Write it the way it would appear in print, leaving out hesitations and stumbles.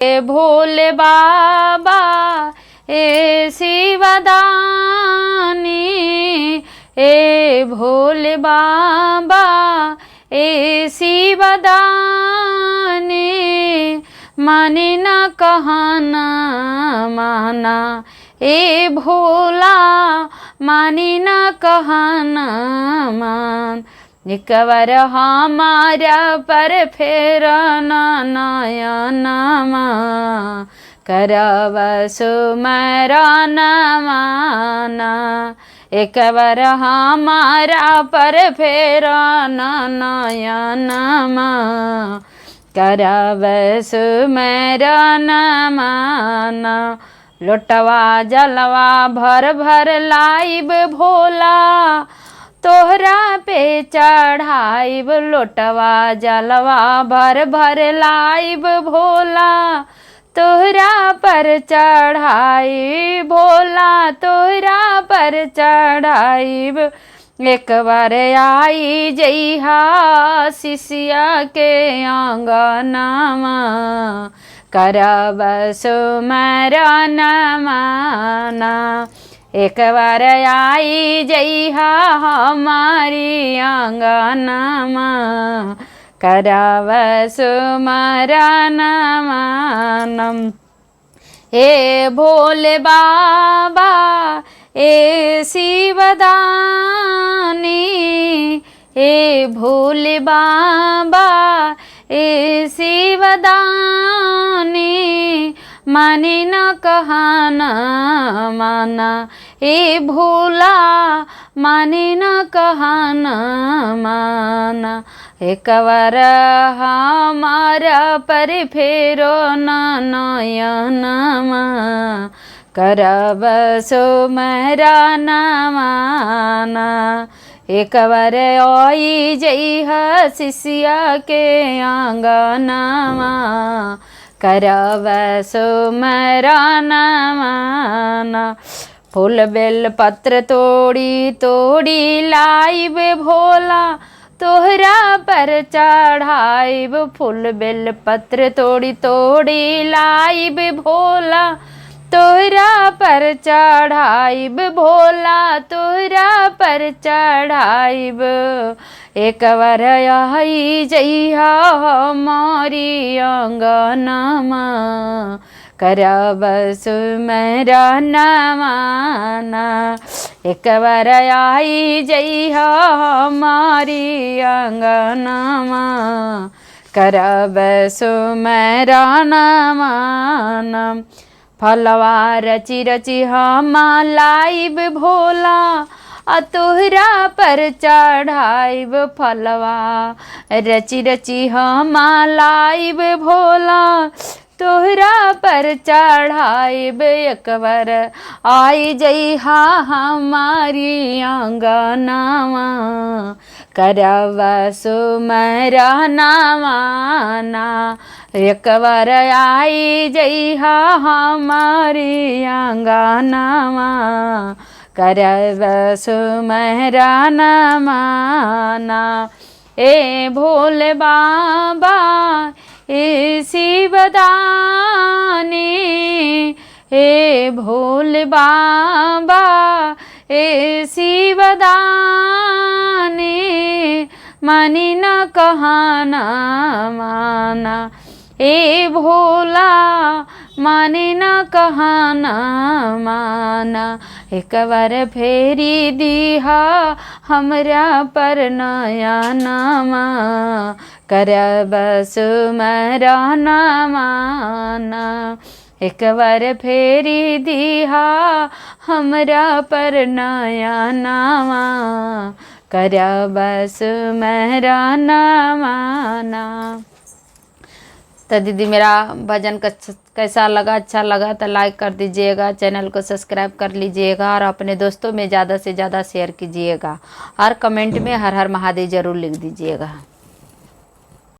ए भोले बाबा ए शिवदानी, ए भोले बाबा ए शिवदानी, माने न कहना माना ए भोला, माने न कहना मान। एक बार हमारा पर फेर नयनमा, करब सुमरन माना। एक बार हमारा पर फेर नयनमा, करब सुमरन माना। लोटवा जलवा भर भर लाइब भोला, तोहरा पे चढ़ाइब। लोटवा जलवा भर भर लाइब भोला, तोहरा पर चढ़ाइब भोला, तोहरा पर चढ़ाइब। एक बार आई जइहा शिष्या के आंगनमा, करब सुमरन माना। एक बार आई जइहा हमारी आंगनमा, करब सुमरन मानम। ए भोले बाबा ए शिवदानी, ए भोले बाबा ए शिवदानी, माने न कहना माना ए भोला, माने न कहना माना। एक बार हमारा पर फेरो नयनमा, करब सुमरन माना। एक बार आई जइहा शिष्या के आंगनमा, करब सुमरन माना। फूल बेल पत्र तोड़ी तोड़ी लाइब भोला, तोहरा पर चढ़ाइब। फूल बेल पत्र तोड़ी तोड़ी लाइब भोला, तोहरा पर चढ़ाइब भोला, तोहरा पर चढ़ाइब। एक बार आई जइहा हमारी आंगनमा, करब सुमरन माना। एक बार आई जइहा हमारी आंगनमा, करब सुमरन माना। फलवा रची रची हम लाइब भोला, तोहरा पर चढ़ाइब। फलवा रची रची हम लाइब भोला, तोहरा पर चढ़ाइब। एक बार आई जइहा हमारी आंगनमा, करब सुमरन माना। एक बार आई जइहा हमारी आंगनमा, करब सुमरन माना। ए भोले बाबा ए शिवदानी, ए भोले बाबा ए शिवदानी, माने न कहना माना ए भोला, माने न कहना माना। एक बार फेरी दीहा हमरा पर नयनमा, करब सुमरन माना। एक बार फेरी दीहा हमरा पर नयनमा, करब सुमरन माना। तो दीदी मेरा भजन कैसा लगा, अच्छा लगा तो लाइक कर दीजिएगा, चैनल को सब्सक्राइब कर लीजिएगा और अपने दोस्तों में ज़्यादा से ज़्यादा शेयर कीजिएगा और कमेंट में हर हर महादेव ज़रूर लिख दीजिएगा।